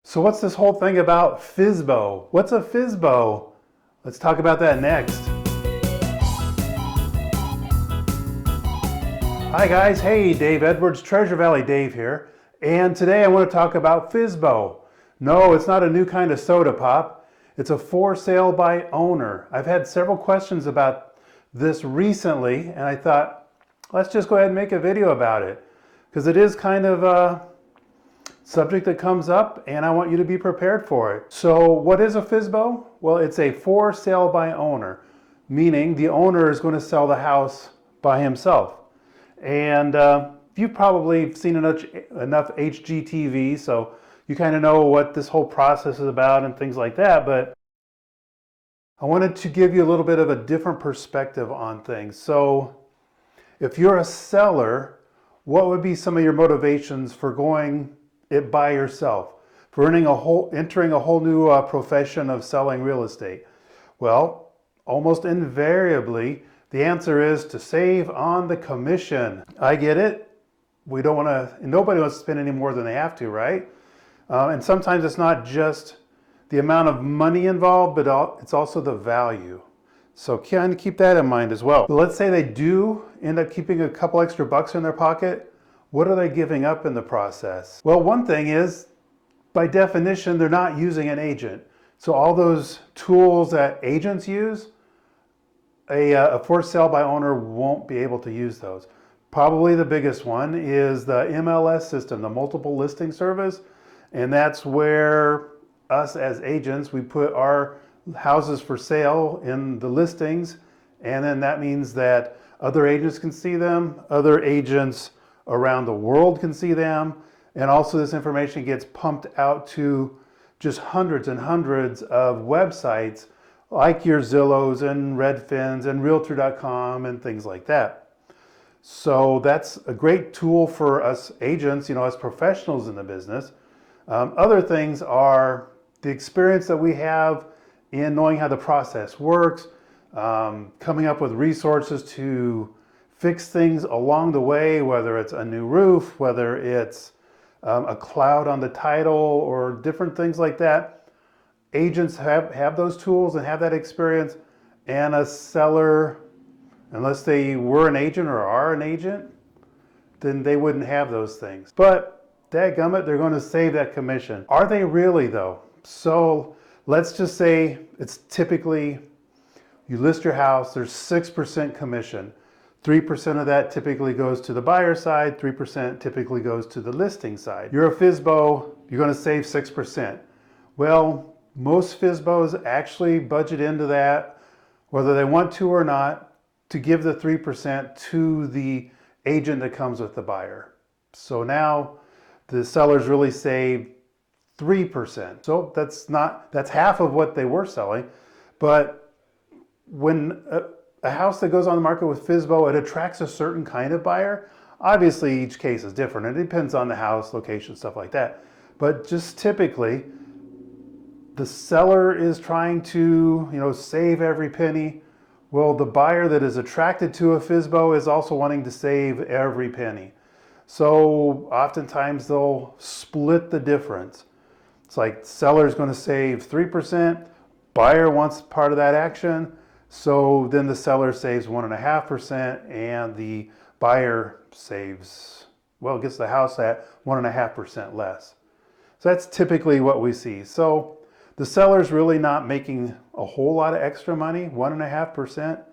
So what's this whole thing about FSBO? What's a FSBO? Let's talk about that next. Hi guys, hey, Dave Edwards, Treasure Valley Dave here. And today I want to talk about FSBO. No, it's not a new kind of soda pop. It's a for sale by owner. I've had several questions about this recently and I thought, let's just go ahead and make a video about it. Because it is kind of a subject that comes up and I want you to be prepared for it. So what is a FSBO? Well, it's a for sale by owner, meaning the owner is going to sell the house by himself. And you've probably seen enough HGTV, so you kind of know what this whole process is about and things like that. But I wanted to give you a little bit of a different perspective on things. So if you're a seller, what would be some of your motivations for going it by yourself, for entering a whole new profession of selling real estate? Well, almost invariably, the answer is to save on the commission. I get it. Nobody wants to spend any more than they have to, right? And sometimes it's not just the amount of money involved, but it's also the value. So kind of keep that in mind as well. But let's say they do end up keeping a couple extra bucks in their pocket. What are they giving up in the process? Well, one thing is, by definition, they're not using an agent. So all those tools that agents use, a for sale by owner won't be able to use those. Probably the biggest one is the MLS system, the multiple listing service. And that's where us as agents, we put our houses for sale in the listings. And then that means that other agents can see them, other agents around the world can see them, and also this information gets pumped out to just hundreds and hundreds of websites like your Zillows and Redfins and Realtor.com and things like that. So that's a great tool for us agents, as professionals in the business. Other things are the experience that we have in knowing how the process works, coming up with resources to fix things along the way, whether it's a new roof, whether it's a cloud on the title or different things like that. Agents have those tools and have that experience, and a seller, unless they were an agent or are an agent, then they wouldn't have those things. But dadgummit, they're going to save that commission. Are they really though? So let's just say it's typically, you list your house, there's 6% commission. 3% of that typically goes to the buyer side, 3% typically goes to the listing side. You're a FSBO, you're going to save 6%. Well, most FSBOs actually budget into that, whether they want to or not, to give the 3% to the agent that comes with the buyer. So now the sellers really save 3%. So that's half of what they were selling. But when a house that goes on the market with FSBO, it attracts a certain kind of buyer. Obviously, each case is different. It depends on the house, location, stuff like that. But just typically, the seller is trying to, save every penny. Well, the buyer that is attracted to a FSBO is also wanting to save every penny. So oftentimes they'll split the difference. It's like seller's going to save 3%, buyer wants part of that action. So then the seller saves 1.5% and the buyer gets the house at 1.5% less. So that's typically what we see. So the seller's really not making a whole lot of extra money, 1.5%.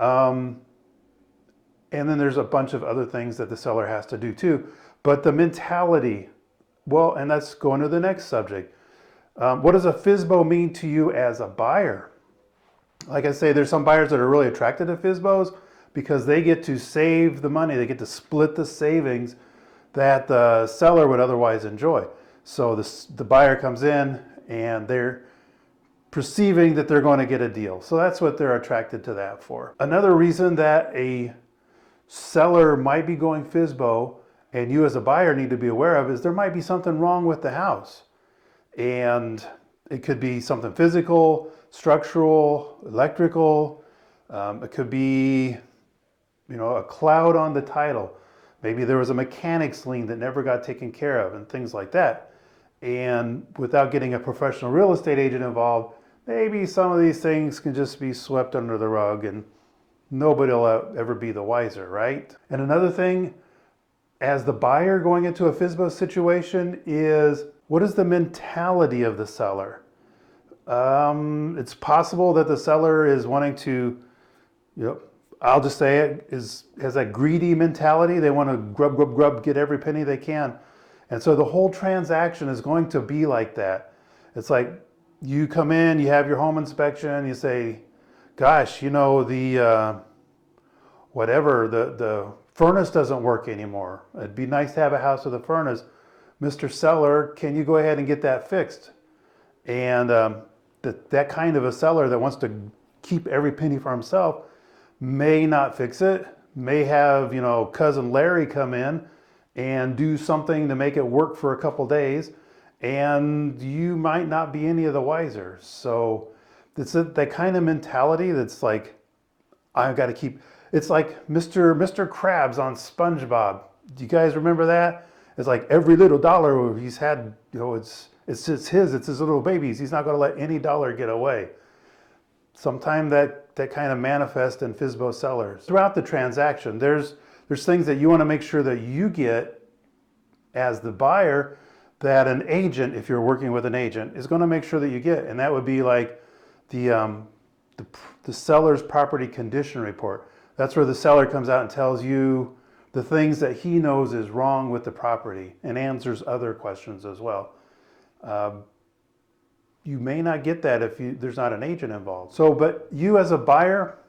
And then there's a bunch of other things that the seller has to do too. But the mentality, and that's going to the next subject. What does a FSBO mean to you as a buyer? Like I say, there's some buyers that are really attracted to FSBOs because they get to save the money. They get to split the savings that the seller would otherwise enjoy. So the buyer comes in and they're perceiving that they're going to get a deal. So that's what they're attracted to that for. Another reason that a seller might be going FSBO and you as a buyer need to be aware of is there might be something wrong with the house. And it could be something physical, structural, electrical. It could be, a cloud on the title. Maybe there was a mechanics lien that never got taken care of and things like that. And without getting a professional real estate agent involved, maybe some of these things can just be swept under the rug and nobody will ever be the wiser, right? And another thing, as the buyer going into a FSBO situation, is what is the mentality of the seller? It's possible that the seller is wanting to, I'll just say it, has that greedy mentality. They want to grub, get every penny they can. And so the whole transaction is going to be like that. It's like you come in, you have your home inspection, you say, gosh, the furnace doesn't work anymore. It'd be nice to have a house with a furnace. Mr. Seller, can you go ahead and get that fixed? And that kind of a seller that wants to keep every penny for himself may not fix it, may have, cousin Larry come in and do something to make it work for a couple days, and you might not be any of the wiser. So it's that kind of mentality that's like, I've got to keep, it's like Mr. Krabs on SpongeBob. Do you guys remember that? It's like every little dollar he's had, it's his little babies. He's not going to let any dollar get away. Sometimes that kind of manifests in FSBO sellers. Throughout the transaction, there's things that you want to make sure that you get as the buyer that an agent, if you're working with an agent, is going to make sure that you get. And that would be like the seller's property condition report. That's where the seller comes out and tells you the things that he knows is wrong with the property and answers other questions as well. You may not get that if there's not an agent involved. So, but you as a buyer,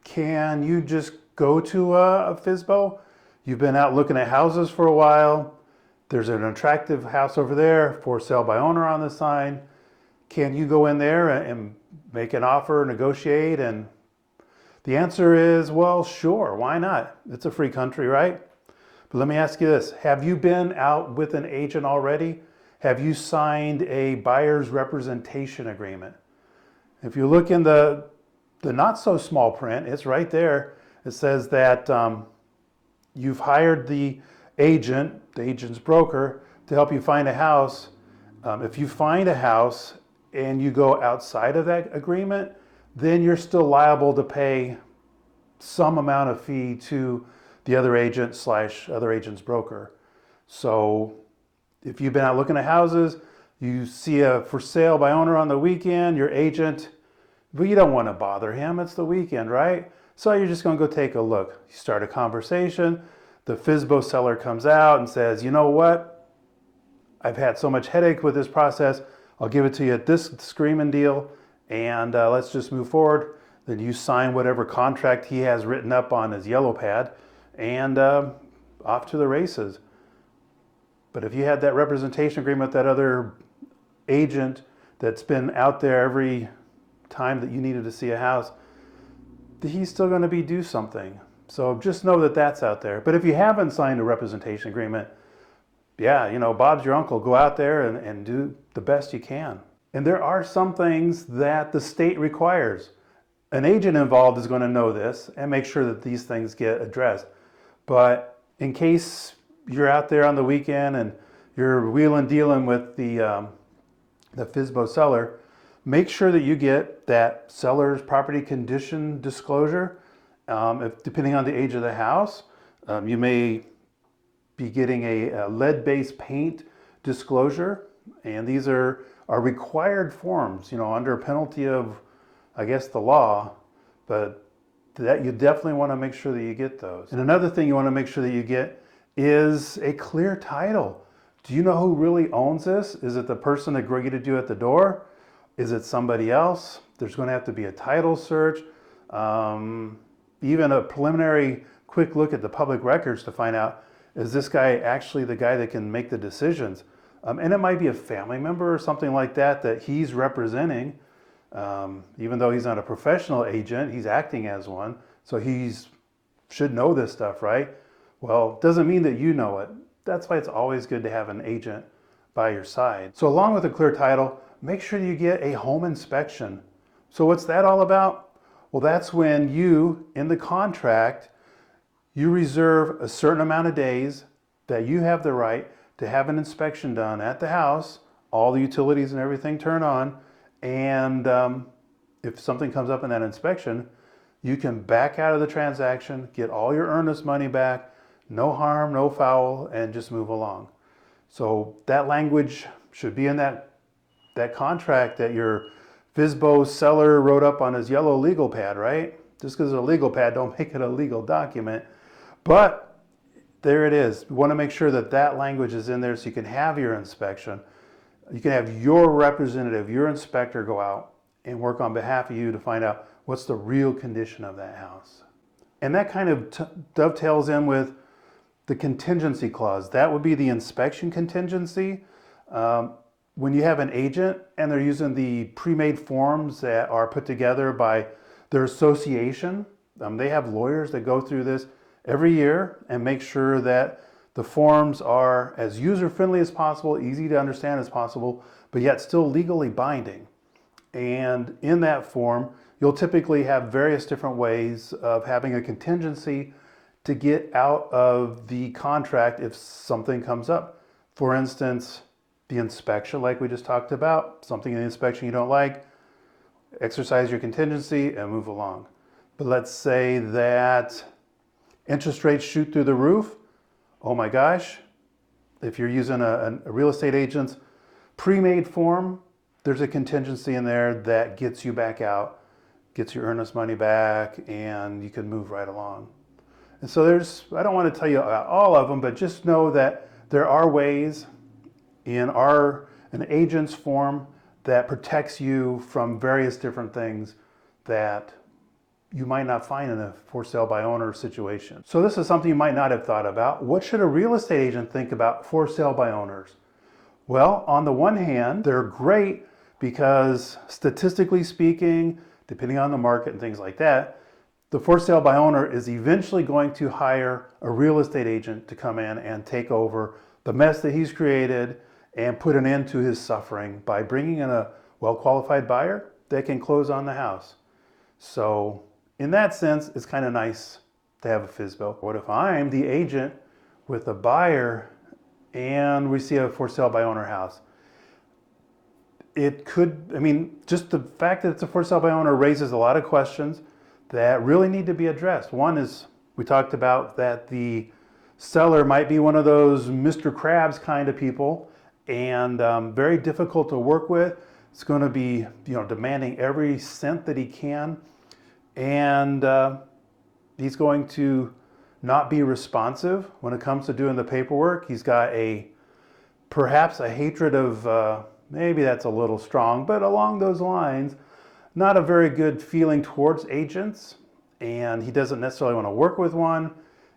can you just go to a FSBO? You've been out looking at houses for a while. There's an attractive house over there, for sale by owner on the sign. Can you go in there and make an offer, negotiate? And the answer is, well, sure, why not? It's a free country, right? But let me ask you this. Have you been out with an agent already? Have you signed a buyer's representation agreement? If you look in the not so small print, it's right there. It says that you've hired the agent's broker, to help you find a house. If you find a house and you go outside of that agreement, then you're still liable to pay some amount of fee to the other agent / other agent's broker. So if you've been out looking at houses, you see a for sale by owner on the weekend, your agent, but you don't want to bother him. It's the weekend, right? So you're just going to go take a look. You start a conversation. The FSBO seller comes out and says, you know what? I've had so much headache with this process. I'll give it to you at this screaming deal, and let's just move forward. Then you sign whatever contract he has written up on his yellow pad, and off to the races. But if you had that representation agreement with that other agent that's been out there every time that you needed to see a house, he's still going to do something. So just know that that's out there. But if you haven't signed a representation agreement, yeah, Bob's your uncle. Go out there and do the best you can. And there are some things that the state requires. An agent involved is going to know this and make sure that these things get addressed. But in case you're out there on the weekend and you're wheeling dealing with the FSBO seller, make sure that you get that seller's property condition disclosure. Depending on the age of the house, you may be getting a lead-based paint disclosure, and these are required forms, under penalty of, I guess, the law, but that you definitely want to make sure that you get those. And another thing you want to make sure that you get is a clear title. Do you know who really owns this? Is it the person that greeted you at the door? Is it somebody else? There's going to have to be a title search. Even a preliminary quick look at the public records to find out, is this guy actually the guy that can make the decisions? And it might be a family member or something like that he's representing. Even though he's not a professional agent, he's acting as one. So should know this stuff, right? Well, doesn't mean that you know it. That's why it's always good to have an agent by your side. So along with a clear title, make sure you get a home inspection. So what's that all about? Well, that's when you, in the contract, you reserve a certain amount of days that you have the right to have an inspection done at the house all the utilities and everything turn on, and if something comes up in that inspection, you can back out of the transaction, get all your earnest money back, no harm, no foul, and just move along. So that language should be in that contract that your FSBO seller wrote up on his yellow legal pad, right? Just because it's a legal pad, don't make it a legal document. But there it is. We want to make sure that that language is in there so you can have your inspection. You can have your representative, your inspector go out and work on behalf of you to find out what's the real condition of that house. And that kind of dovetails in with the contingency clause. That would be the inspection contingency. When you have an agent and they're using the pre-made forms that are put together by their association, they have lawyers that go through this every year and make sure that the forms are as user-friendly as possible, easy to understand as possible, but yet still legally binding. And in that form, you'll typically have various different ways of having a contingency to get out of the contract if something comes up. For instance, the inspection, like we just talked about, something in the inspection you don't like, exercise your contingency and move along. But let's say that interest rates shoot through the roof. Oh my gosh, if you're using a real estate agent's pre-made form, there's a contingency in there that gets you back out, gets your earnest money back, and you can move right along. And so I don't want to tell you about all of them, but just know that there are ways in an agent's form that protects you from various different things that you might not find in a for sale by owner situation. So this is something you might not have thought about. What should a real estate agent think about for sale by owners? Well, on the one hand, they're great because statistically speaking, depending on the market and things like that, the for sale by owner is eventually going to hire a real estate agent to come in and take over the mess that he's created and put an end to his suffering by bringing in a well-qualified buyer that can close on the house. So in that sense, it's kind of nice to have a FSBO. What if I'm the agent with a buyer and we see a for sale by owner house? It could, just the fact that it's a for sale by owner raises a lot of questions that really need to be addressed. One is, we talked about that the seller might be one of those Mr. Krabs kind of people and very difficult to work with. It's going to be, demanding every cent that he can. And he's going to not be responsive when it comes to doing the paperwork. He's got perhaps a hatred of, maybe that's a little strong, but along those lines, not a very good feeling towards agents, and he doesn't necessarily want to work with one.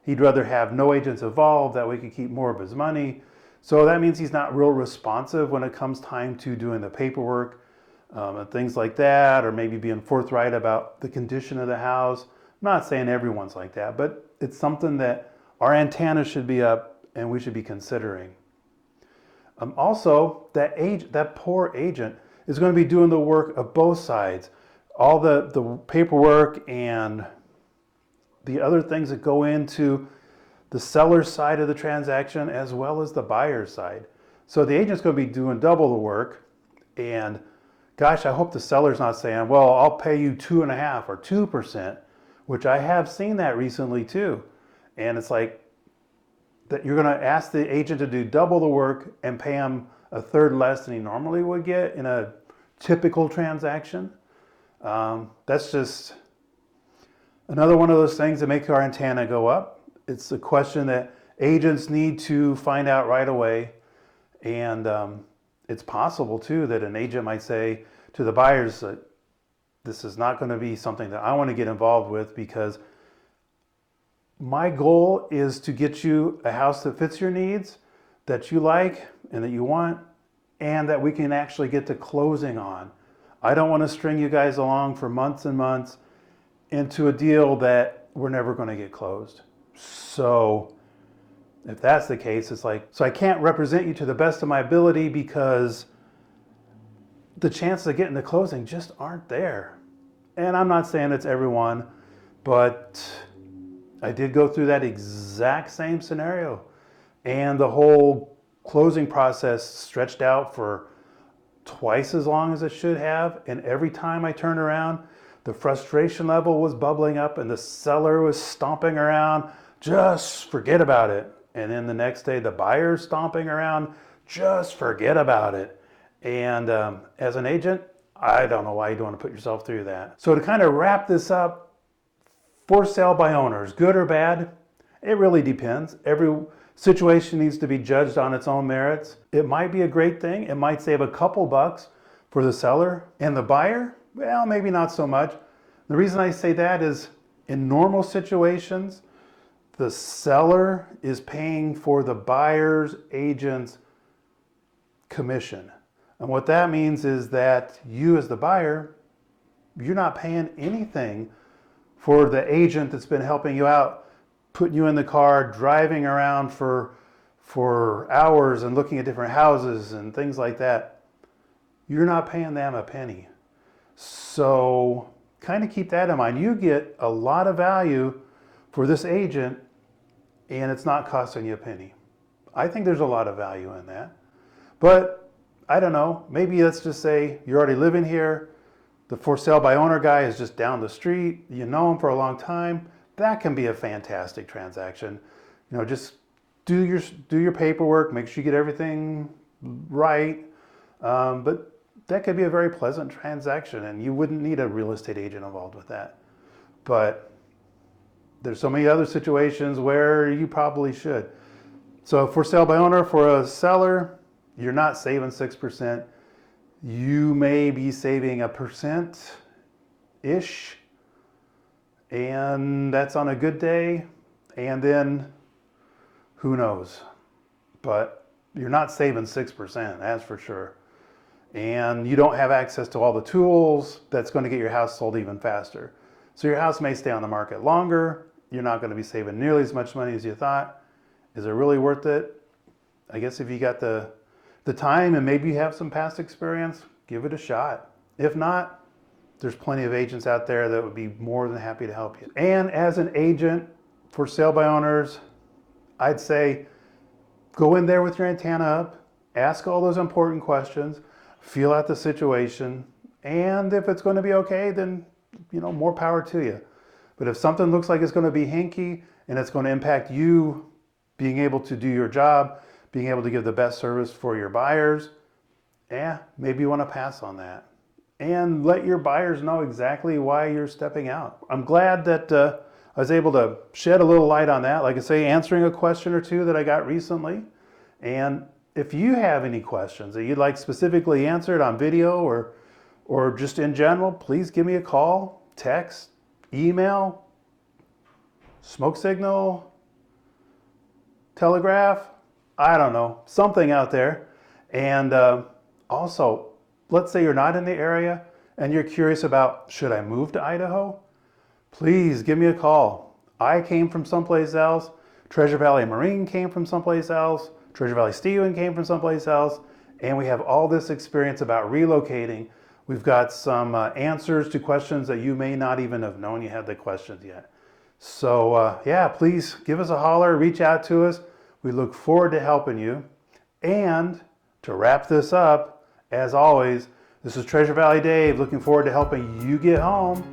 He'd rather have no agents involved, that way he can keep more of his money. So that means he's not real responsive when it comes time to doing the paperwork and things like that, or maybe being forthright about the condition of the house. I'm not saying everyone's like that, but it's something that our antennas should be up and we should be considering. Also, that poor agent is going to be doing the work of both sides. All the paperwork and the other things that go into the seller's side of the transaction as well as the buyer's side. So the agent's going to be doing double the work. And gosh, I hope the seller's not saying, well, I'll pay you 2.5% or 2%, which I have seen that recently too. And it's like that you're going to ask the agent to do double the work and pay him a third less than he normally would get in a typical transaction. That's just another one of those things that make our antenna go up. It's a question that agents need to find out right away. And it's possible too that an agent might say to the buyers that this is not going to be something that I want to get involved with, because my goal is to get you a house that fits your needs, that you like and that you want, and that we can actually get to closing on. I don't want to string you guys along for months and months into a deal that we're never going to get closed. So if that's the case, it's like, so I can't represent you to the best of my ability because the chances of getting to closing just aren't there. And I'm not saying it's everyone, but I did go through that exact same scenario. And the whole closing process stretched out for twice as long as it should have. And every time I turned around, the frustration level was bubbling up and the seller was stomping around, just forget about it. And then the next day, the buyer's stomping around, just forget about it. And as an agent, I don't know why you'd want to put yourself through that. So to kind of wrap this up, for sale by owners, good or bad, it really depends. Every situation needs to be judged on its own merits. It might be a great thing. It might save a couple bucks for the seller, and the buyer, well, maybe not so much. The reason I say that is in normal situations, the seller is paying for the buyer's agent's commission. And what that means is that you as the buyer, you're not paying anything for the agent that's been helping you out, putting you in the car, driving around for hours and looking at different houses and things like that. You're not paying them a penny. So kind of keep that in mind. You get a lot of value for this agent and it's not costing you a penny. I think there's a lot of value in that. But I don't know, maybe let's just say you're already living here. The for sale by owner guy is just down the street. You know him for a long time. That can be a fantastic transaction. You know, just do your paperwork, make sure you get everything right. But that could be a very pleasant transaction and you wouldn't need a real estate agent involved with that. But there's so many other situations where you probably should. So for sale by owner, for a seller, you're not saving 6%. You may be saving 1%-ish. And that's on a good day. And then who knows? But you're not saving 6%, that's for sure. And you don't have access to all the tools that's going to get your house sold even faster. So your house may stay on the market longer. You're not going to be saving nearly as much money as you thought. Is it really worth it? I guess if you got the time and maybe you have some past experience, give it a shot. If not, there's plenty of agents out there that would be more than happy to help you. And as an agent for sale by owners, I'd say go in there with your antenna up, ask all those important questions, feel out the situation, and if it's going to be okay, then more power to you. But if something looks like it's going to be hinky and it's going to impact you being able to do your job, being able to give the best service for your buyers, maybe you want to pass on that. And let your buyers know exactly why you're stepping out. I'm glad that I was able to shed a little light on that. Like I say, answering a question or two that I got recently. And if you have any questions that you'd like specifically answered on video or just in general, please give me a call, text, email, smoke signal, telegraph, I don't know, something out there. And also, let's say you're not in the area and you're curious about, should I move to Idaho? Please give me a call. I came from someplace else. Treasure Valley Marine came from someplace else. Treasure Valley Steven came from someplace else. And we have all this experience about relocating. We've got some answers to questions that you may not even have known you had the questions yet. So please give us a holler, reach out to us. We look forward to helping you. And to wrap this up, as always, this is Treasure Valley Dave, looking forward to helping you get home